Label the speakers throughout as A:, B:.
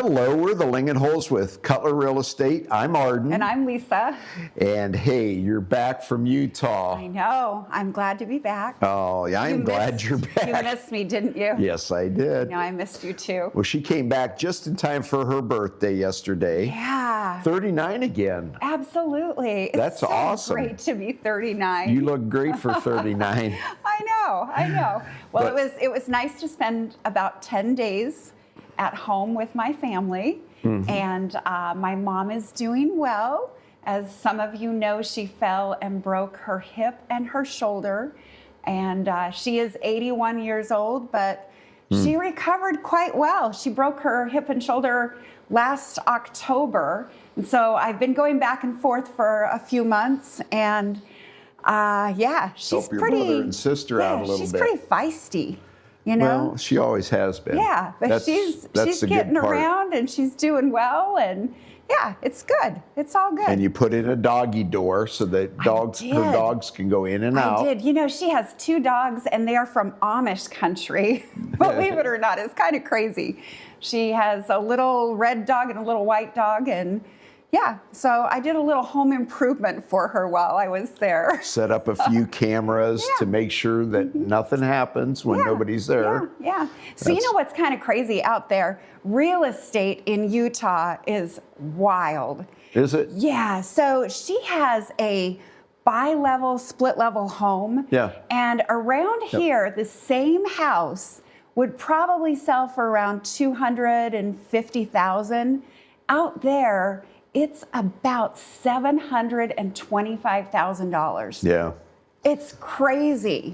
A: Hello, we're the Lingenhoels with Cutler Real Estate. I'm Arden.
B: And I'm Lisa.
A: And hey, you're back from Utah.
B: I know. I'm glad to be back.
A: Oh, yeah, I'm glad you're back.
B: You missed me, didn't you?
A: Yes, I did.
B: No, I missed you too.
A: Well, she came back just in time for her birthday yesterday.
B: Yeah.
A: 39 again.
B: Absolutely.
A: That's
B: it's so
A: awesome.
B: Great to be 39.
A: You look great for 39.
B: I know. Well, it was nice to spend about 10 days at home with my family. Mm-hmm. And my mom is doing well. As some of you know, she fell and broke her hip and her shoulder. And she is 81 years old, but she recovered quite well. She broke her hip and shoulder last October. And so I've been going back and forth for a few months. And she's
A: help your
B: pretty.
A: brother and sister out a little
B: she's
A: bit.
B: pretty feisty. You know?
A: Well, she always has been.
B: Yeah, but she's getting around and she's doing well, and yeah, it's good. It's all good.
A: And you put in a doggy door so that her dogs can go in and out.
B: I did. You know, she has 2 dogs, and they are from Amish country. Believe it or not, it's kind of crazy. She has a little red dog and a little white dog, and yeah, so I did a little home improvement for her while I was there.
A: Set up a few cameras to make sure that nothing happens when nobody's there.
B: Yeah. So you know what's kind of crazy out there? Real estate in Utah is wild.
A: Is it?
B: Yeah. So she has a bi-level, split-level home.
A: Yeah.
B: And around here, the same house would probably sell for around $250,000. Out there, it's about $725,000.
A: Yeah.
B: It's crazy.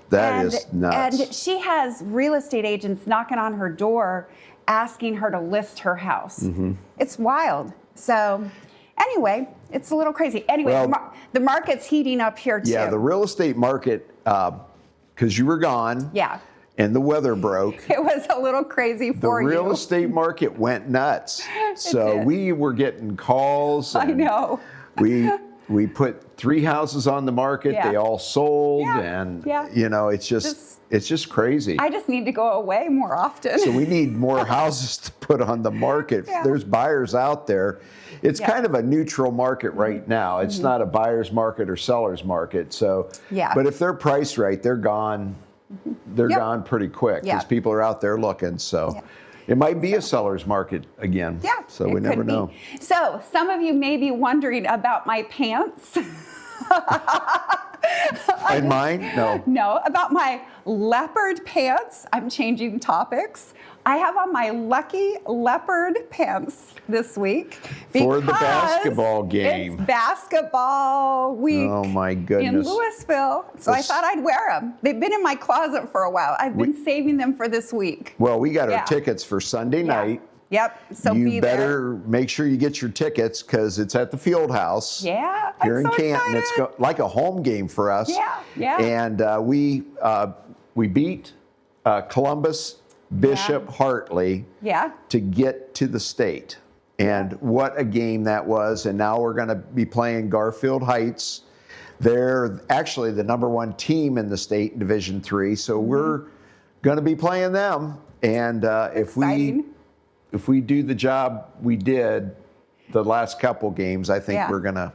A: That is nuts.
B: And she has real estate agents knocking on her door asking her to list her house. Mm-hmm. It's wild. So anyway, it's a little crazy. Anyway, the market's heating up here too.
A: Yeah, the real estate market, because you were gone.
B: Yeah.
A: And the weather broke.
B: It was a little crazy for you.
A: The real estate market went nuts. So we were getting calls.
B: I know.
A: We put 3 houses on the market. Yeah. They all sold, and you know, it's just crazy.
B: I just need to go away more often.
A: So we need more houses to put on the market. Yeah. There's buyers out there. It's kind of a neutral market right now. It's not a buyer's market or seller's market. So, but if they're priced right, they're gone. They're gone pretty quick because people are out there looking. So it might be a seller's market again. Yeah. So we never know.
B: So some of you may be wondering about my pants.
A: And mine? No.
B: No, about my leopard pants. I'm changing topics. I have on my lucky leopard pants this week.
A: For the basketball game.
B: It's basketball week.
A: Oh my goodness.
B: In Louisville. So I thought I'd wear them. They've been in my closet for a while. I've been saving them for this week.
A: Well, we got our tickets for Sunday night.
B: Yep. So
A: you better make sure you get your tickets because it's at the Field House.
B: Yeah.
A: Here in
B: so
A: Canton.
B: Excited.
A: It's like a home game for us.
B: Yeah.
A: And we beat Columbus Bishop Hartley to get to the state. And what a game that was. And now we're going to be playing Garfield Heights. They're actually the #1 team in the state in Division III. So we're going to be playing them. And if we do the job we did the last couple games, I think we're gonna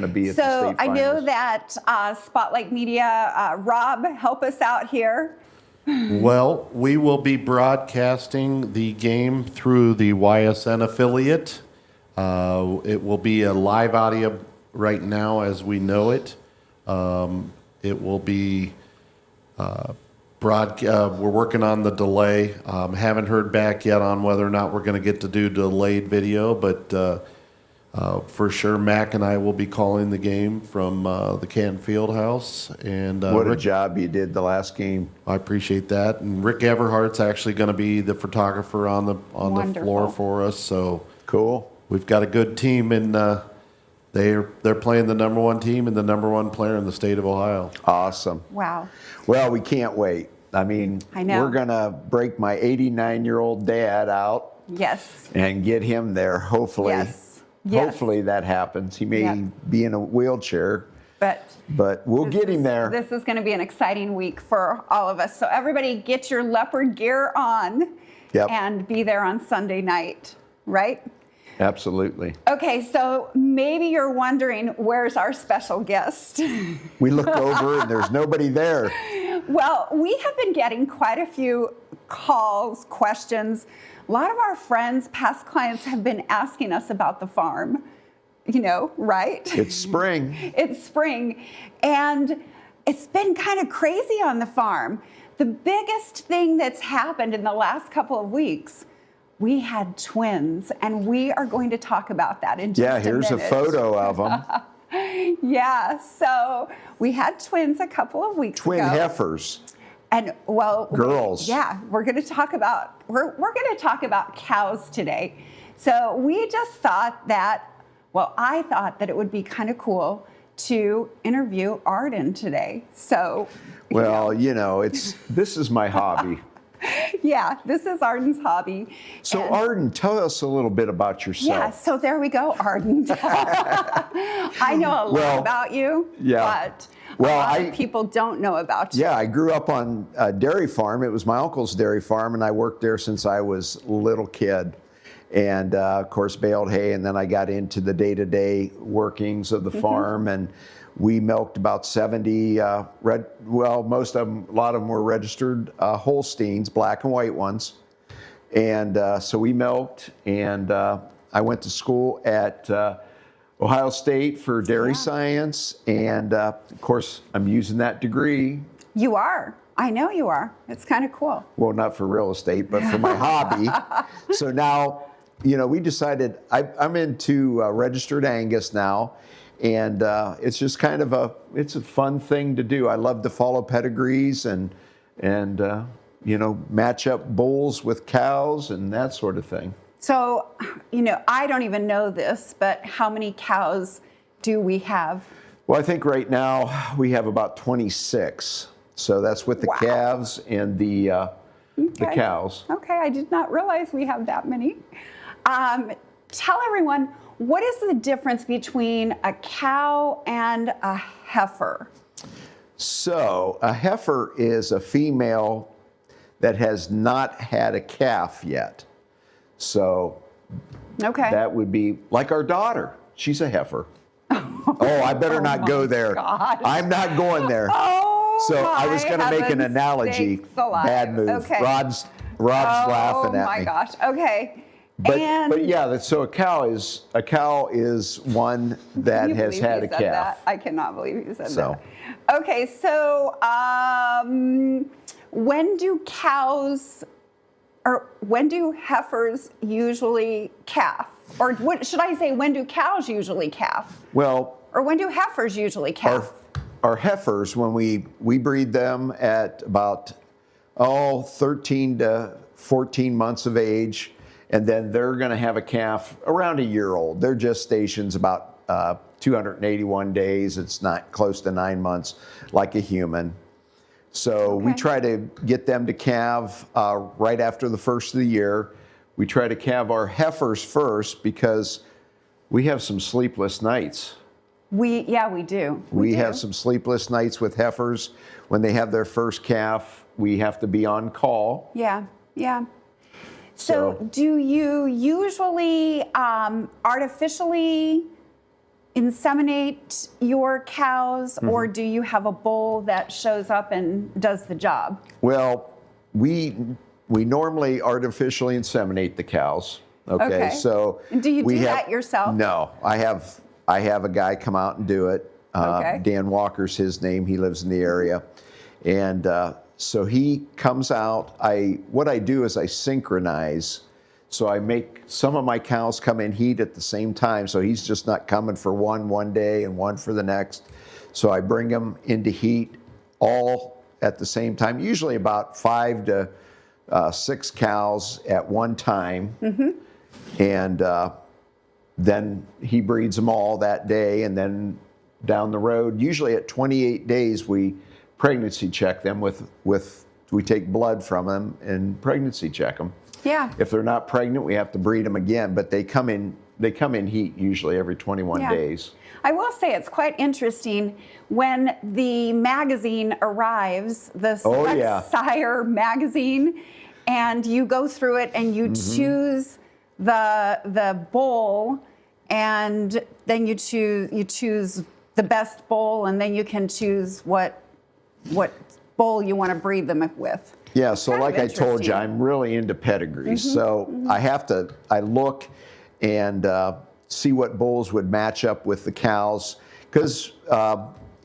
A: be at the state finals. So
B: I know that Spotlight Media, Rob, help us out here.
C: Well, we will be broadcasting the game through the YSN affiliate. It will be a live audio right now as we know it. It will be we're working on the delay. Haven't heard back yet on whether or not we're going to get to do delayed video, but for sure Mac and I will be calling the game from the Canton Field House. And
A: what a job you did the last game. I
C: appreciate that. And Rick Everhart's actually going to be the photographer on the floor for us. So
A: cool.
C: We've got a good team, and they're playing the #1 team and the #1 player in the state of Ohio.
A: Awesome.
B: Wow.
A: Well, we can't wait. I mean, we're going to break my 89-year-old dad out.
B: Yes.
A: And get him there, hopefully.
B: Yes.
A: Hopefully that happens. He may be in a wheelchair. But we'll get him there.
B: This is going to be an exciting week for all of us. So everybody get your leopard gear on.
A: Yep.
B: and be there on Sunday night, right?
A: Absolutely.
B: Okay, so maybe you're wondering, where's our special guest?
A: We look over and there's nobody there.
B: Well, we have been getting quite a few calls, questions. A lot of our friends, past clients, have been asking us about the farm, right?
A: It's spring.
B: It's spring, and it's been kind of crazy on the farm. The biggest thing that's happened in the last couple of weeks, we had twins, and we are going to talk about that in just a minute.
A: Yeah, here's a photo of them.
B: Yeah, so we had twins a couple of weeks ago.
A: Twin heifers.
B: And
A: girls.
B: We're going to talk about cows today. So we just thought that, I thought that it would be kind of cool to interview Arden today. So,
A: this is my hobby.
B: Yeah, this is Arden's hobby.
A: So Arden, tell us a little bit about yourself.
B: Yeah, so there we go, Arden. I know a lot about you, but a lot of people don't know about you.
A: Yeah, I grew up on a dairy farm. It was my uncle's dairy farm, and I worked there since I was a little kid. And, of course, baled hay, and then I got into the day-to-day workings of the farm, and we milked about 70, most of them, a lot of them were registered Holsteins, black and white ones. And so we milked, and I went to school at Ohio State for dairy science, and of course, I'm using that degree.
B: You are. I know you are. It's kind of cool.
A: Well, not for real estate, but for my hobby. So now, we decided, I'm into registered Angus now, and it's just kind of it's a fun thing to do. I love to follow pedigrees and match up bulls with cows and that sort of thing.
B: So, I don't even know this, but how many cows do we have?
A: Well, I think right now we have about 26. So that's with the calves and the cows.
B: Okay, I did not realize we have that many. Tell everyone, what is the difference between a cow and a heifer?
A: So a heifer is a female that has not had a calf yet. So that would be like our daughter. She's a heifer. I better not go there.
B: God.
A: I'm not going there. So I was going to make an analogy. Bad move.
B: Okay.
A: Rod's laughing at me.
B: Oh my gosh. Okay.
A: But yeah, so a cow is one that has had a calf.
B: That? I cannot believe you said that. Okay, so when do heifers usually calf? Or should I say, when do cows usually calf?
A: Well,
B: or when do heifers usually calf?
A: Our heifers, when we breed them at about 13 to 14 months of age, and then they're going to have a calf around a year old. Their gestation's about 281 days. It's not close to 9 months like a human. So we try to get them to calve right after the first of the year. We try to calve our heifers first because we have some sleepless nights.
B: We do.
A: We have some sleepless nights with heifers. When they have their first calf, we have to be on call.
B: Yeah. So do you usually artificially inseminate your cows, or do you have a bull that shows up and does the job?
A: Well, we normally artificially inseminate the cows. Okay. So
B: do you do that yourself?
A: No, I have a guy come out and do it. Dan Walker's his name. He lives in the area, and so he comes out. What I do is I synchronize. So I make some of my cows come in heat at the same time. So he's just not coming for one day and one for the next. So I bring them into heat all at the same time, usually about 5 to 6 cows at one time. And then he breeds them all that day. And then down the road, usually at 28 days, we pregnancy check them we take blood from them and pregnancy check them.
B: Yeah.
A: If they're not pregnant, we have to breed them again, but they come in heat usually every 21 days.
B: I will say it's quite interesting when the magazine arrives, the Select Sire magazine, and you go through it and you choose the bowl, and then you choose the best bowl, and then you can choose what bowl you want to breed them with.
A: Yeah, so like I told you, I'm really into pedigrees. So I look and see what bulls would match up with the cows, because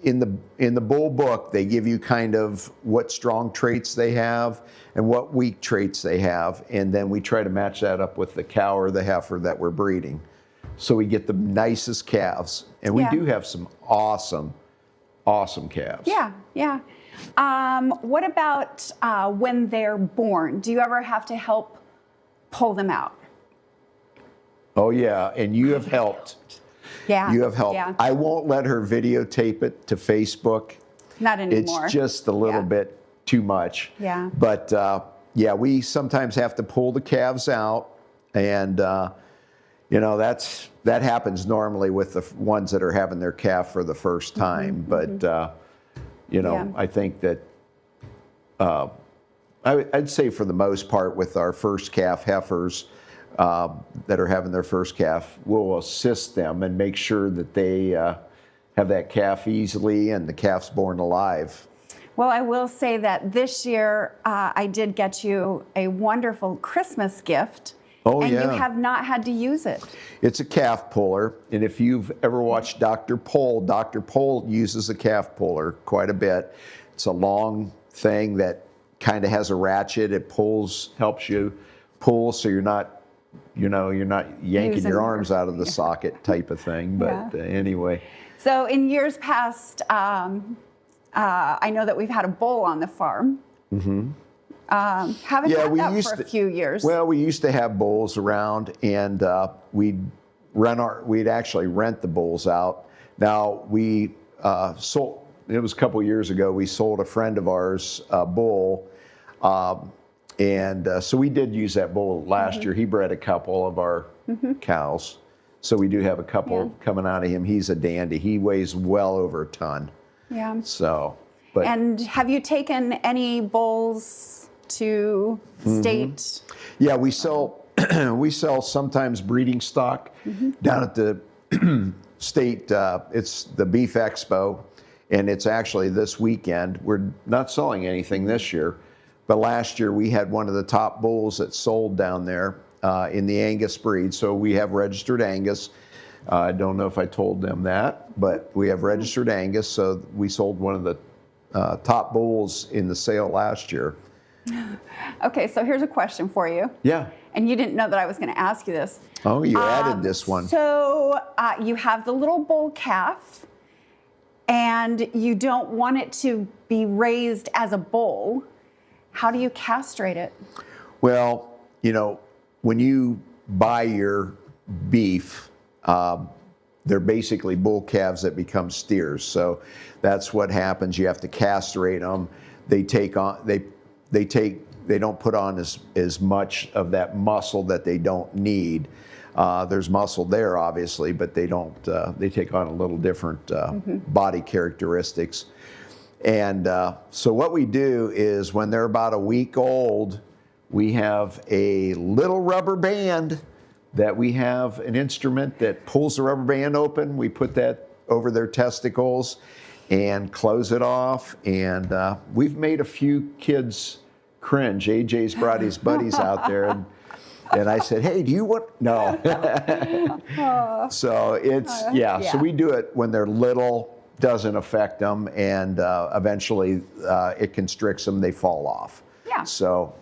A: in the bull book they give you kind of what strong traits they have and what weak traits they have, and then we try to match that up with the cow or the heifer that we're breeding, so we get the nicest calves. And we do have some awesome calves.
B: Yeah. What about when they're born? Do you ever have to help pull them out?
A: Oh yeah, and you have helped.
B: Yeah.
A: You have helped.
B: Yeah.
A: I won't let her videotape it to Facebook.
B: Not anymore.
A: It's just a little bit too much.
B: Yeah.
A: But we sometimes have to pull the calves out, and that happens normally with the ones that are having their calf for the first time. But I think that I'd say for the most part with our first calf heifers that are having their first calf, we'll assist them and make sure that they have that calf easily and the calf's born alive.
B: Well, I will say that this year I did get you a wonderful Christmas gift.
A: Oh,
B: and
A: yeah.
B: you have not had to use it.
A: It's a calf puller, and if you've ever watched Dr. Pole uses a calf puller quite a bit. It's a long thing that kind of has a ratchet. It helps you pull, so you're not yanking your arms out of the socket type of thing. But anyway.
B: So in years past, I know that we've had a bull on the farm. Haven't had that for a few years.
A: Well, we used to have bulls around, and we'd actually rent the bulls out. Now we sold. It was a couple years ago. We sold a friend of ours a bull, and so we did use that bull last year. He bred a couple of our cows, so we do have a couple coming out of him. He's a dandy. He weighs well over a ton.
B: Yeah.
A: So, but
B: and have you taken any bulls to state?
A: Yeah, we sell sometimes breeding stock down at the state. It's the Beef Expo, and it's actually this weekend. We're not selling anything this year, but last year we had one of the top bulls that sold down there in the Angus breed. So we have registered Angus. I don't know if I told them that, but we have registered Angus. So we sold one of the top bulls in the sale last year.
B: Okay, so here's a question for you.
A: Yeah.
B: And you didn't know that I was going to ask you this.
A: Oh, you added this one.
B: So you have the little bull calf, and you don't want it to be raised as a bull. How do you castrate it?
A: Well, when you buy your beef, they're basically bull calves that become steers. So that's what happens. You have to castrate them. They don't put on as much of that muscle that they don't need. There's muscle there, obviously, but they don't. They take on a little different body characteristics. And so what we do is when they're about a week old, we have a little rubber band that we have an instrument that pulls the rubber band open. We put that over their testicles and close it off. And we've made a few kids cringe. AJ's brought his buddies out there, and I said, "Hey, do you want?" No. So it's So we do it when they're little. Doesn't affect them, and eventually it constricts them. They fall off.
B: Yeah.
A: So.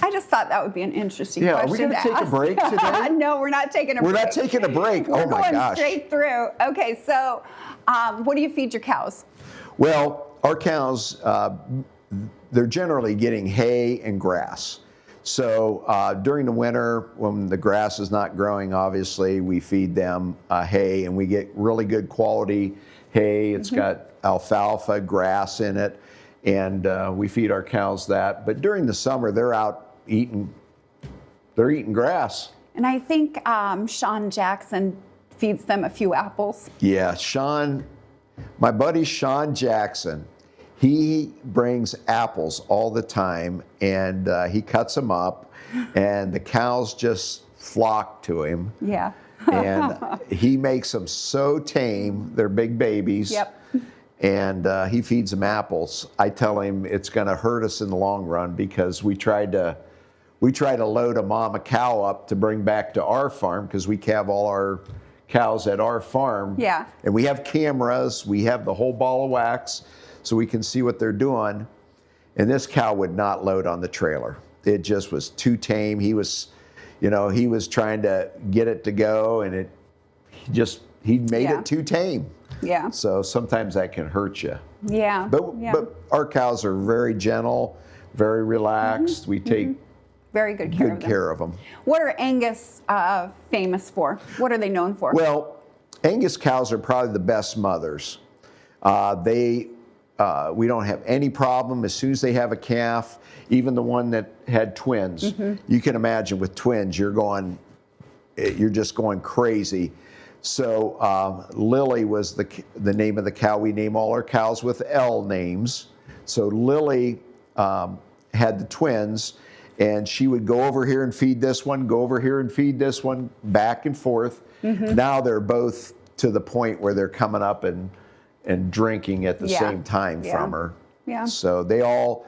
B: I just thought that would be an interesting question.
A: Yeah, are we going to take a break today?
B: No, we're not taking a break.
A: We're not taking a break.
B: We're
A: oh my
B: going
A: gosh.
B: Straight through. Okay, so what do you feed your cows?
A: Well, our cows, they're generally getting hay and grass. So during the winter, when the grass is not growing, obviously, we feed them hay, and we get really good quality hay. It's got alfalfa, grass in it, and we feed our cows that. But during the summer, they're out eating grass.
B: And I think Sean Jackson feeds them a few apples.
A: Yeah, my buddy Sean Jackson, He brings apples all the time, and he cuts them up, and the cows just flock to him.
B: Yeah.
A: And he makes them so tame. They're big babies.
B: Yep.
A: And he feeds them apples. I tell him it's going to hurt us in the long run because we try to load a mama cow up to bring back to our farm because we have all our cows at our farm.
B: Yeah.
A: And we have cameras. We have the whole ball of wax so we can see what they're doing. And this cow would not load on the trailer. It just was too tame. He was trying to get it to go, and he made it too tame.
B: Yeah.
A: So sometimes that can hurt you.
B: Yeah.
A: But our cows are very gentle, very relaxed. We take
B: very good care of them. What are Angus famous for? What are they known for?
A: Well, Angus cows are probably the best mothers. We don't have any problem as soon as they have a calf. Even the one that had twins, you can imagine with twins, you're just going crazy. So Lily was the name of the cow. We name all our cows with L names. So Lily had the twins, and she would go over here and feed this one, go over here and feed this one, back and forth. Now they're both to the point where they're coming up and drinking at the same time from her.
B: Yeah.
A: So they all,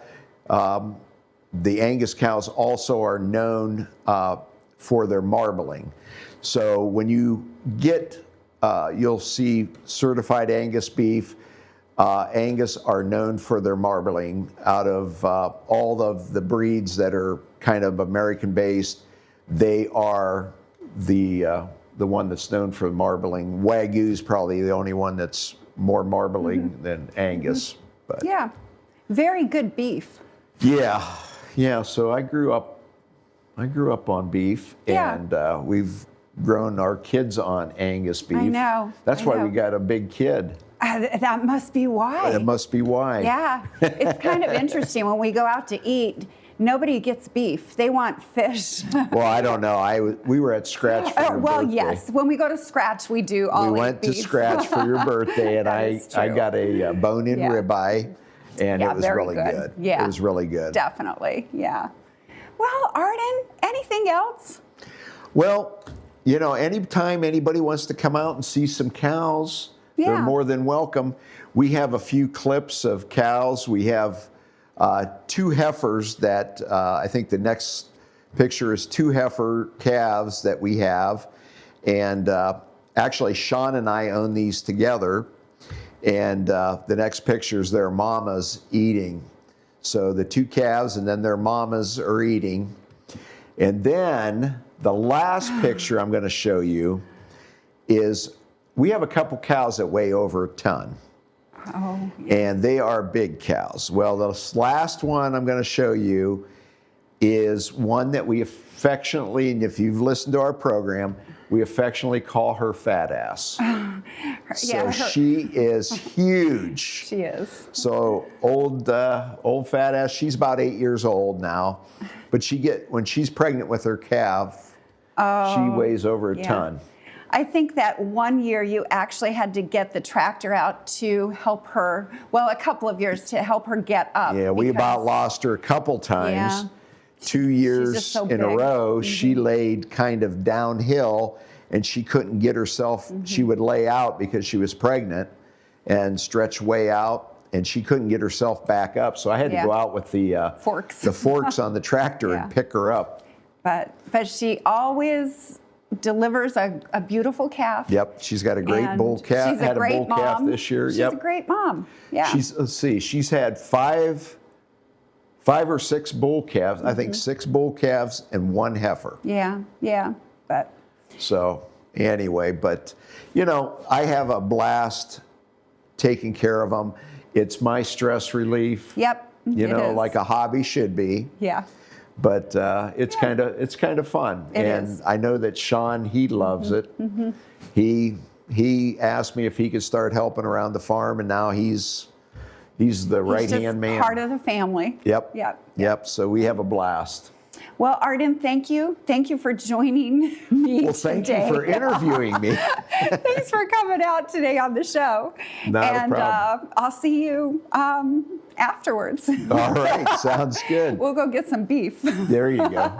A: the Angus cows also are known for their marbling. So when you get, you'll see certified Angus beef. Angus are known for their marbling. Out of all of the breeds that are kind of American-based, they are the one that's known for marbling. Wagyu is probably the only one that's more marbling than Angus. But
B: yeah, very good beef.
A: Yeah. So I grew up on beef, and we've grown our kids on Angus beef.
B: I know.
A: That's why we got a big kid.
B: That must be why.
A: That must be why.
B: Yeah. It's kind of interesting when we go out to eat. Nobody gets beef. They want fish.
A: Well, I don't know. We were at Scratch for your birthday.
B: Yes. When we go to Scratch, we do all
A: We went to Scratch for your birthday, and I got a bone-in ribeye, and it was really good.
B: Yeah.
A: It was really good.
B: Definitely. Yeah. Well, Arden, anything else?
A: Well, anytime anybody wants to come out and see some cows, they're more than welcome. We have a few clips of cows. We have 2 heifers that I think the next picture is 2 heifer calves that we have. And actually, Sean and I own these together. And the next picture is their mamas eating. So the 2 calves and then their mamas are eating. And then the last picture I'm going to show you is we have a couple cows that weigh over a ton.
B: Oh.
A: And they are big cows. Well, this last one I'm going to show you is one that we affectionately, and if you've listened to our program, we affectionately call her Fat Ass. She is huge.
B: She is.
A: So old Fat Ass, she's about 8 years old now. But when she's pregnant with her calf, she weighs over a ton.
B: I think that one year you actually had to get the tractor out to help her, a couple of years to help her get up.
A: Yeah, we about lost her a couple times.
B: Yeah.
A: 2 years in a row, she laid kind of downhill, and she couldn't get herself, she would lay out because she was pregnant and stretch way out, and she couldn't get herself back up. So I had to go out with the forks on the tractor and pick her up.
B: But she always delivers a beautiful calf.
A: Yep, she's got a great bull calf.
B: She's a great mom.
A: Calf this year.
B: She's a great mom. Yeah.
A: She's had five or six bull calves. I think 6 bull calves and 1 heifer.
B: Yeah. But
A: so anyway, I have a blast taking care of them. It's my stress relief.
B: Yep.
A: Like a hobby should be.
B: Yeah.
A: But it's kind of fun, and I know that Sean, he loves it. He asked me if he could start helping around the farm, and now he's the right hand man.
B: Part of the family.
A: Yep. So we have a blast.
B: Well, Arden, thank you. Thank you for joining me
A: Well, thank
B: today.
A: you for interviewing me.
B: Thanks for coming out today on the show.
A: Not a problem.
B: I'll see you afterwards.
A: All right, sounds good.
B: We'll go get some beef.
A: There you go.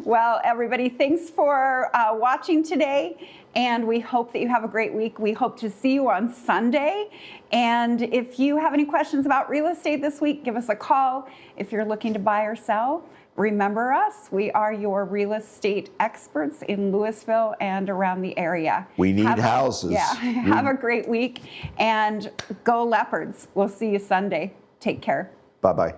B: Well, everybody, thanks for watching today. And we hope that you have a great week. We hope to see you on Sunday. And if you have any questions about real estate this week, give us a call. If you're looking to buy or sell, remember us. We are your real estate experts in Louisville and around the area.
A: We need houses.
B: Have a great week and go Leopards. We'll see you Sunday. Take care.
A: Bye-bye.